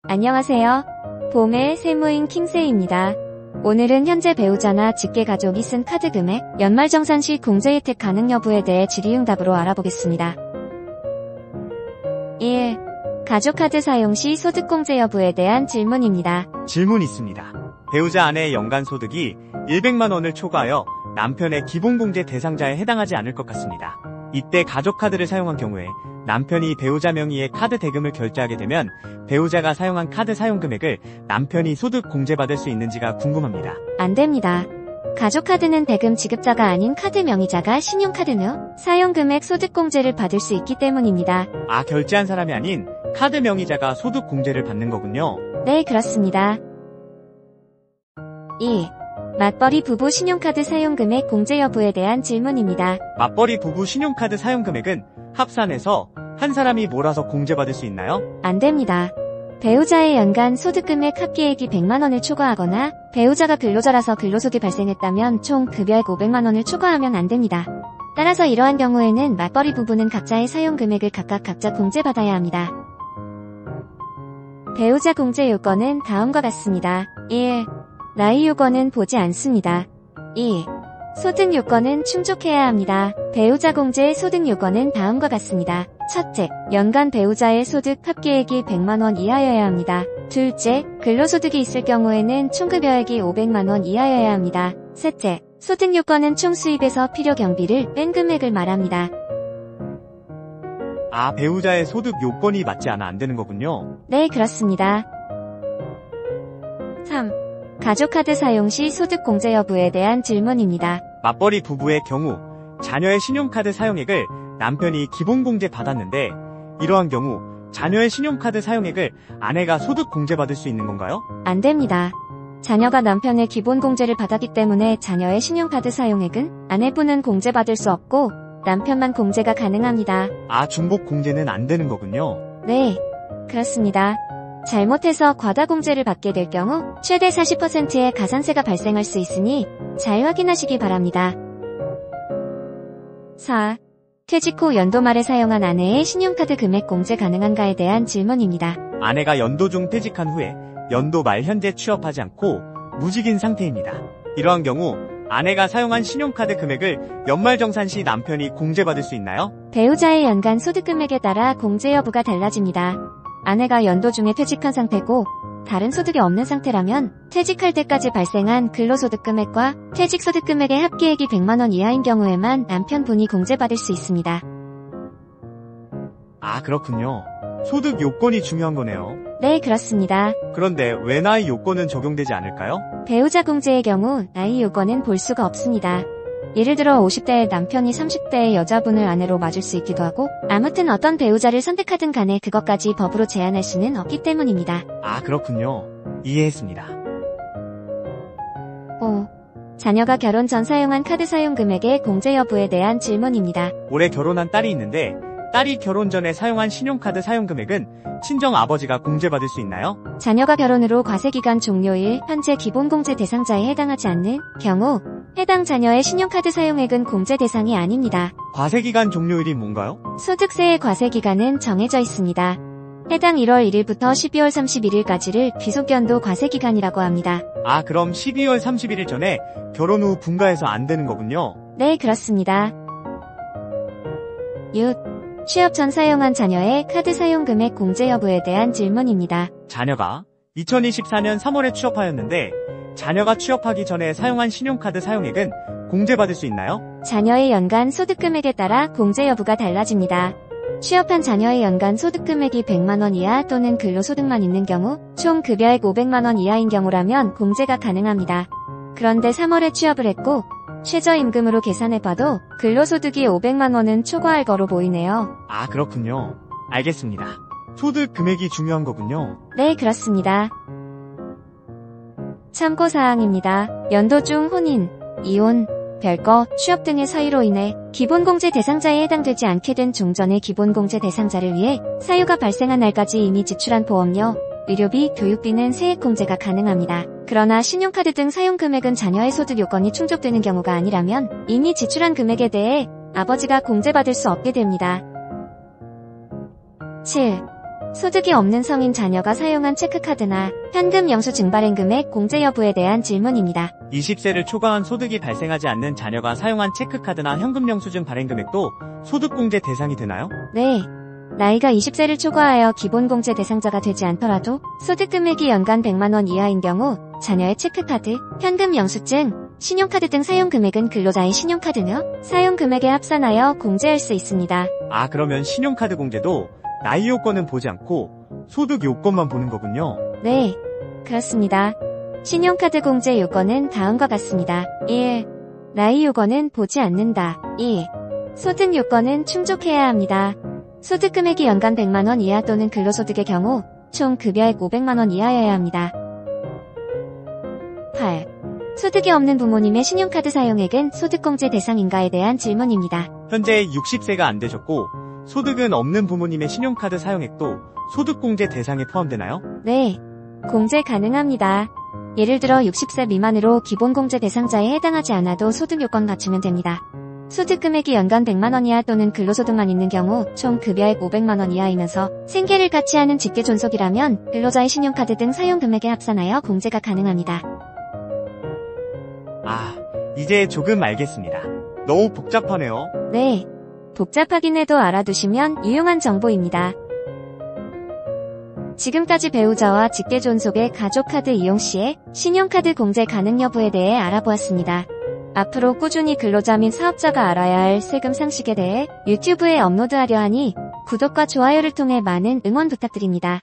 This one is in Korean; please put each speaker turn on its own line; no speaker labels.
안녕하세요. 봄의 세무인 킹세이입니다. 오늘은 현재 배우자나 직계가족이 쓴 카드 금액, 연말정산 시 공제 혜택 가능 여부에 대해 질의응답으로 알아보겠습니다. 1. 가족카드 사용 시 소득공제 여부에 대한 질문입니다.
질문 있습니다. 배우자 아내의 연간 소득이 100만 원을 초과하여 남편의 기본공제 대상자에 해당하지 않을 것 같습니다. 이때 가족카드를 사용한 경우에 남편이 배우자 명의의 카드 대금을 결제하게 되면 배우자가 사용한 카드 사용 금액을 남편이 소득 공제받을 수 있는지가 궁금합니다.
안 됩니다. 가족카드는 대금 지급자가 아닌 카드 명의자가 신용카드는 후 사용 금액 소득 공제를 받을 수 있기 때문입니다.
결제한 사람이 아닌 카드 명의자가 소득 공제를 받는 거군요.
네, 그렇습니다. 2. 맞벌이 부부 신용카드 사용 금액 공제 여부에 대한 질문입니다.
맞벌이 부부 신용카드 사용 금액은 합산해서 한 사람이 몰아서 공제받을 수 있나요?
안 됩니다. 배우자의 연간 소득금액 합계액이 100만 원을 초과하거나 배우자가 근로자라서 근로소득이 발생했다면 총 급여액 500만 원을 초과하면 안 됩니다. 따라서 이러한 경우에는 맞벌이 부부는 각자의 사용 금액을 각자 공제받아야 합니다. 배우자 공제 요건은 다음과 같습니다. 1. 나이 요건은 보지 않습니다. 2. 소득 요건은 충족해야 합니다. 배우자 공제의 소득 요건은 다음과 같습니다. 첫째, 연간 배우자의 소득 합계액이 100만 원 이하여야 합니다. 둘째, 근로소득이 있을 경우에는 총급여액이 500만 원 이하여야 합니다. 셋째, 소득 요건은 총 수입에서 필요 경비를 뺀 금액을 말합니다.
배우자의 소득 요건이 맞지 않아 안 되는 거군요.
네, 그렇습니다. 3. 가족카드 사용 시 소득 공제 여부에 대한 질문입니다.
맞벌이 부부의 경우 자녀의 신용카드 사용액을 남편이 기본공제 받았는데 이러한 경우 자녀의 신용카드 사용액을 아내가 소득 공제받을 수 있는 건가요?
안 됩니다. 자녀가 남편의 기본공제를 받았기 때문에 자녀의 신용카드 사용액은 아내분은 공제받을 수 없고 남편만 공제가 가능합니다.
중복 공제는 안 되는 거군요.
네, 그렇습니다. 잘못해서 과다공제를 받게 될 경우 최대 40%의 가산세가 발생할 수 있으니 잘 확인하시기 바랍니다. 4. 퇴직 후 연도 말에 사용한 아내의 신용카드 금액 공제 가능한가에 대한 질문입니다.
아내가 연도 중 퇴직한 후에 연도 말 현재 취업하지 않고 무직인 상태입니다. 이러한 경우 아내가 사용한 신용카드 금액을 연말정산 시 남편이 공제받을 수 있나요?
배우자의 연간 소득 금액에 따라 공제 여부가 달라집니다. 아내가 연도 중에 퇴직한 상태고 다른 소득이 없는 상태라면 퇴직할 때까지 발생한 근로소득 금액과 퇴직소득 금액의 합계액이 100만 원 이하인 경우에만 남편분이 공제받을 수 있습니다.
그렇군요. 소득 요건이 중요한 거네요.
네, 그렇습니다.
그런데 왜 나이 요건은 적용되지 않을까요?
배우자 공제의 경우 나이 요건은 볼 수가 없습니다. 예를 들어 50대의 남편이 30대의 여자분을 아내로 맞을 수 있기도 하고 아무튼 어떤 배우자를 선택하든 간에 그것까지 법으로 제한할 수는 없기 때문입니다.
그렇군요. 이해했습니다.
5. 자녀가 결혼 전 사용한 카드 사용 금액의 공제 여부에 대한 질문입니다.
올해 결혼한 딸이 있는데 딸이 결혼 전에 사용한 신용카드 사용 금액은 친정 아버지가 공제받을 수 있나요?
자녀가 결혼으로 과세기간 종료일 현재 기본공제 대상자에 해당하지 않는 경우 해당 자녀의 신용카드 사용액은 공제 대상이 아닙니다.
과세기간 종료일이 뭔가요?
소득세의 과세기간은 정해져 있습니다. 해당 1월 1일부터 12월 31일까지를 귀속연도 과세기간이라고 합니다.
그럼 12월 31일 전에 결혼 후 분가해서 안 되는 거군요.
네, 그렇습니다. 6. 취업 전 사용한 자녀의 카드 사용 금액 공제 여부에 대한 질문입니다.
자녀가 2024년 3월에 취업하였는데 자녀가 취업하기 전에 사용한 신용카드 사용액은 공제받을 수 있나요?
자녀의 연간 소득 금액에 따라 공제 여부가 달라집니다. 취업한 자녀의 연간 소득 금액이 100만 원 이하 또는 근로소득만 있는 경우 총 급여액 500만 원 이하인 경우라면 공제가 가능합니다. 그런데 3월에 취업을 했고 최저임금으로 계산해봐도 근로소득이 500만 원은 초과할 거로 보이네요.
그렇군요. 알겠습니다. 소득 금액이 중요한 거군요.
네, 그렇습니다. 참고사항입니다. 연도 중 혼인, 이혼, 별거, 취업 등의 사유로 인해 기본공제 대상자에 해당되지 않게 된 종전의 기본공제 대상자를 위해 사유가 발생한 날까지 이미 지출한 보험료, 의료비, 교육비는 세액공제가 가능합니다. 그러나 신용카드 등 사용금액은 자녀의 소득 요건이 충족되는 경우가 아니라면 이미 지출한 금액에 대해 아버지가 공제받을 수 없게 됩니다. 7. 소득이 없는 성인 자녀가 사용한 체크카드나 현금 영수증 발행 금액 공제 여부에 대한 질문입니다.
20세를 초과한 소득이 발생하지 않는 자녀가 사용한 체크카드나 현금 영수증 발행 금액도 소득공제 대상이 되나요?
네. 나이가 20세를 초과하여 기본공제 대상자가 되지 않더라도 소득 금액이 연간 100만원 이하인 경우 자녀의 체크카드, 현금 영수증, 신용카드 등 사용 금액은 근로자의 신용카드며 사용 금액에 합산하여 공제할 수 있습니다.
아, 그러면 신용카드 공제도 나이 요건은 보지 않고 소득 요건만 보는 거군요.
네, 그렇습니다. 신용카드 공제 요건은 다음과 같습니다. 1. 나이 요건은 보지 않는다. 2. 소득 요건은 충족해야 합니다. 소득 금액이 연간 100만원 이하 또는 근로소득의 경우 총 급여액 500만원 이하여야 합니다. 8. 소득이 없는 부모님의 신용카드 사용액은 소득공제 대상인가에 대한 질문입니다.
현재 60세가 안 되셨고 소득은 없는 부모님의 신용카드 사용액도 소득공제 대상에 포함되나요?
네, 공제 가능합니다. 예를 들어 60세 미만으로 기본공제 대상자에 해당하지 않아도 소득 요건 갖추면 됩니다. 소득 금액이 연간 100만원 이하 또는 근로소득만 있는 경우 총 급여액 500만원 이하이면서 생계를 같이 하는 직계존속이라면 근로자의 신용카드 등 사용 금액에 합산하여 공제가 가능합니다.
아, 이제 조금 알겠습니다. 너무 복잡하네요.
네, 복잡하긴 해도 알아두시면 유용한 정보입니다. 지금까지 배우자와 직계존속의 가족카드 이용 시에 신용카드 공제 가능 여부에 대해 알아보았습니다. 앞으로 꾸준히 근로자 및 사업자가 알아야 할 세금 상식에 대해 유튜브에 업로드하려 하니 구독과 좋아요를 통해 많은 응원 부탁드립니다.